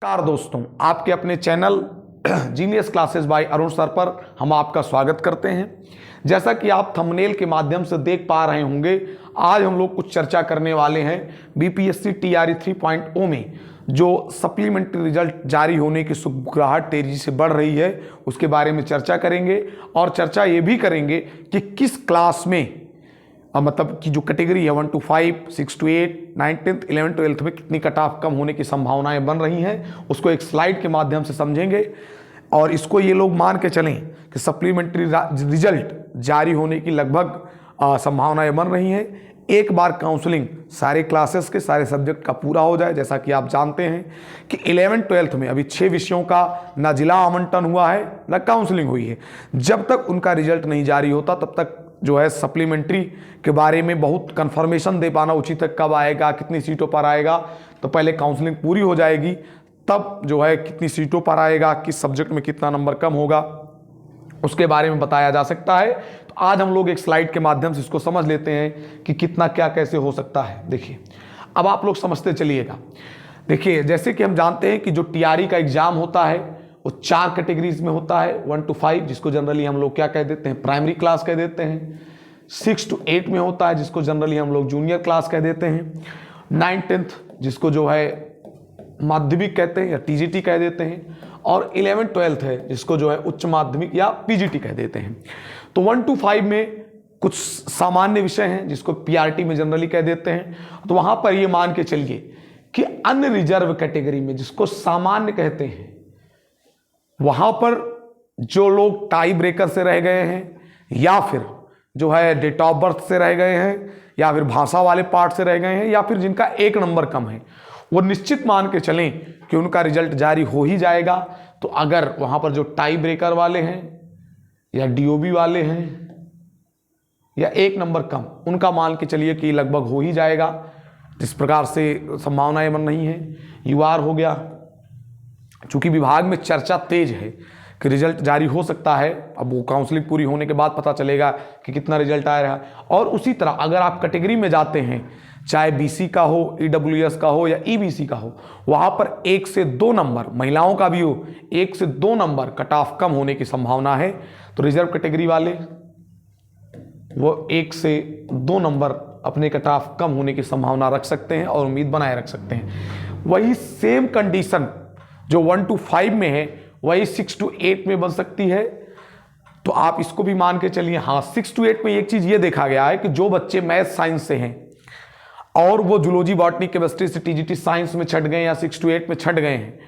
नमस्कार दोस्तों, आपके अपने channel genius classes bye Arun sir पर हम आपका स्वागत करते हैं। जैसा कि आप थंबनेल के माध्यम से देख पा रहे होंगे, आज हम लोग कुछ चर्चा करने वाले हैं बीपीएससी टीआरई 3.0 में जो सप्लीमेंट्री रिजल्ट जारी होने की सुगबुगाहट तेजी से बढ़ रही है उसके बारे में चर्चा करेंगे। और चर्चा ये भी करेंगे कि किस क्लास में मतलब कि जो कैटेगरी है 1 to 5, 6 to 8, 9th, 10th, 11th, 12th में कितनी कट ऑफ कम होने की संभावनाएं बन रही हैं, उसको एक स्लाइड के माध्यम से समझेंगे। और इसको ये लोग मान के चलें कि सप्लीमेंट्री रिजल्ट जारी होने की लगभग संभावनाएं बन रही हैं। एक बार काउंसलिंग सारे क्लासेस के सारे सब्जेक्ट का पूरा हो जाए। जैसा कि आप जानते हैं कि 11th, 12th में अभी 6 विषयों का ना जिला आवंटन हुआ है ना काउंसलिंग हुई है। जब तक उनका रिजल्ट नहीं जारी होता तब तक जो है सप्लीमेंट्री के बारे में बहुत कंफर्मेशन दे पाना उचित है। कब आएगा, कितनी सीटों पर आएगा, तो पहले काउंसलिंग पूरी हो जाएगी, तब जो है कितनी सीटों पर आएगा, किस सब्जेक्ट में कितना नंबर कम होगा, उसके बारे में बताया जा सकता है। तो आज हम लोग एक स्लाइड के माध्यम से इसको समझ लेते हैं कि कितना क्या कैसे हो सकता है। देखिए, अब आप लोग समझते चलिएगा। देखिए, जैसे कि हम जानते हैं कि जो टीआरई का एग्जाम होता है वो 4 कैटेगरीज में होता है। 1 to 5 जिसको जनरली हम लोग क्या कह देते हैं, प्राइमरी क्लास कह देते हैं। 6 to 8 में होता है जिसको जनरली हम लोग जूनियर क्लास कह देते हैं। 9th, 10th जिसको जो है माध्यमिक कहते हैं या टीजीटी कह देते हैं। और 11th, 12th है जिसको जो है उच्च माध्यमिक या पीजीटी कह देते हैं। तो 1 to 5 में कुछ सामान्य विषय हैं जिसको पीआरटी में जनरली कह देते हैं। तो वहां पर ये मान के चलिए कि अन्य रिजर्व कैटेगरी में जिसको सामान्य कहते हैं, वहां पर जो लोग टाई ब्रेकर से रह गए हैं या फिर जो है डेट ऑफ बर्थ से रह गए हैं या फिर भाषा वाले पार्ट से रह गए हैं या फिर जिनका 1 नंबर कम है, वो निश्चित मान के चलें कि उनका रिजल्ट जारी हो ही जाएगा। तो अगर वहां पर जो टाई ब्रेकर वाले हैं या डीओबी वाले हैं या 1 नंबर कम, उनका मान के चलिए कि लगभग हो ही जाएगा। जिस प्रकार से संभावनाएं बन रही हैं, यूआर हो गया, चूंकि विभाग में चर्चा तेज है कि रिजल्ट जारी हो सकता है। अब वो काउंसलिंग पूरी होने के बाद पता चलेगा कि कितना रिजल्ट आ रहा है। और उसी तरह अगर आप कैटेगरी में जाते हैं, चाहे बीसी का हो, ईडब्ल्यूएस का हो या ईबीसी का हो, वहां पर 1 से 2 नंबर, महिलाओं का भी हो, 1 से 2 नंबर कट ऑफ कम होने की संभावना है। तो रिजर्व कैटेगरी वाले वो 1 से 2 नंबर अपने कट ऑफ कम होने की संभावना रख सकते हैं और उम्मीद बनाए रख सकते हैं। वही सेम कंडीशन जो 1 to 5 में है वही 6 to 8 में बन सकती है। तो आप इसको भी मान के चलिए। हाँ, 6 to 8 में एक चीज ये देखा गया है कि जो बच्चे मैथ साइंस से हैं और वो जूलॉजी, बॉटनी, केमिस्ट्री से टीजीटी साइंस में छट गए या 6 to 8 में छट गए हैं,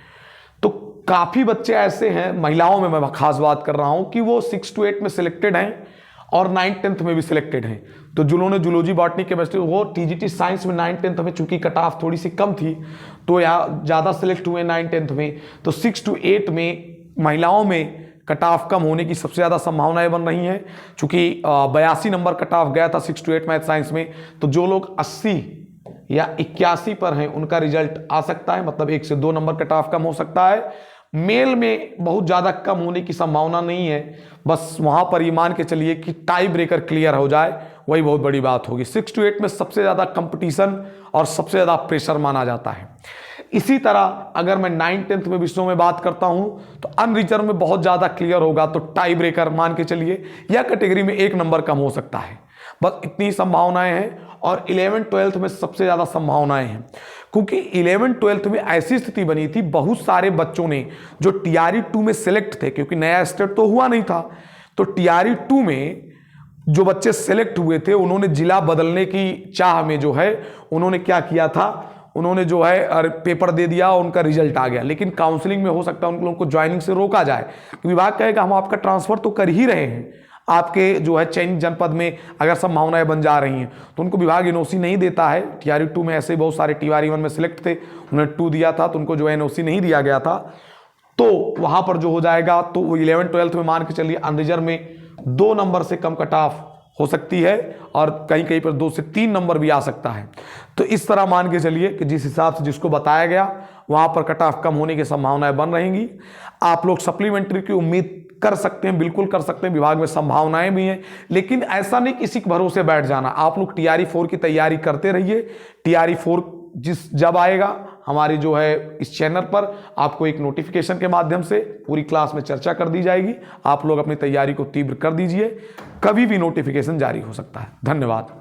तो काफी बच्चे ऐसे हैं, महिलाओं में मैं खास बात कर रहा हूं, कि वो 6 to 8 में सिलेक्टेड हैं और 9th, 10th में भी सिलेक्टेड हैं। तो जिन्होंने जूलॉजी, बॉटनी, केमिस्ट्री, वो टीजीटी साइंस में 9th, 10th में चूंकि कट ऑफ थोड़ी सी कम थी तो यहाँ ज़्यादा सिलेक्ट हुए 9th, 10th में। तो 6 to 8 में महिलाओं में कट ऑफ कम होने की सबसे ज़्यादा संभावनाएं बन रही हैं। चूंकि 82 नंबर कट ऑफ गया था 6 to 8 मैथ साइंस में, तो जो लोग 80 या 81 पर हैं उनका रिजल्ट आ सकता है, मतलब 1 से 2 नंबर कट ऑफ कम हो सकता है। मेल में बहुत ज़्यादा कम होने की संभावना नहीं है, बस वहाँ पर ये मान के चलिए कि टाई ब्रेकर क्लियर हो जाए, वही बहुत बड़ी बात होगी। 6 to 8 में सबसे ज़्यादा कंपटीशन और सबसे ज़्यादा प्रेशर माना जाता है। इसी तरह अगर मैं 9th, 10th में विषयों में बात करता हूँ तो अनरिजर्व में बहुत ज़्यादा क्लियर होगा, तो टाई ब्रेकर मान के चलिए या कैटेगरी में 1 नंबर कम हो सकता है। बस इतनी संभावनाएं हैं। और 11th, 12th में सबसे ज़्यादा संभावनाएं हैं, क्योंकि 11th, 12th में ऐसी स्थिति बनी थी, बहुत सारे बच्चों ने जो टीआरई 2 में सिलेक्ट थे, क्योंकि नया स्टेट तो हुआ नहीं था, तो टीआरई 2 में जो बच्चे सेलेक्ट हुए थे उन्होंने जिला बदलने की चाह में जो है उन्होंने क्या किया था, उन्होंने जो है पेपर दे दिया और उनका रिजल्ट आ गया। लेकिन काउंसलिंग में हो सकता है उन लोगों को ज्वाइनिंग से रोका जाए। विभाग कहेगा हम आपका ट्रांसफर तो कर ही रहे हैं, आपके जो है चयनित जनपद में अगर संभावनाएं बन जा रही हैं, तो उनको विभाग एनओसी नहीं देता है। टीआरई 2 में ऐसे बहुत सारे टीआरई 1 में सिलेक्ट थे, उन्होंने 2 दिया था तो उनको जो है एनओसी नहीं दिया गया था। तो वहां पर जो हो जाएगा, तो 11th, 12th में मान के चलिए अनरिजर्व में 2 नंबर से कम कट ऑफ हो सकती है और कहीं कहीं पर 2 से 3 नंबर भी आ सकता है। तो इस तरह मान के चलिए कि जिस हिसाब से जिसको बताया गया वहां पर कट ऑफ कम होने की संभावनाएं बन रहेंगी। आप लोग सप्लीमेंट्री की उम्मीद कर सकते हैं, बिल्कुल कर सकते हैं, विभाग में संभावनाएं भी हैं, लेकिन ऐसा नहीं किसी के भरोसे बैठ जाना। आप लोग टीआरई 4 की तैयारी करते रहिए। टीआरई 4 जब आएगा हमारी जो है इस चैनल पर आपको एक नोटिफिकेशन के माध्यम से पूरी क्लास में चर्चा कर दी जाएगी। आप लोग अपनी तैयारी को तीव्र कर दीजिए, कभी भी नोटिफिकेशन जारी हो सकता है। धन्यवाद।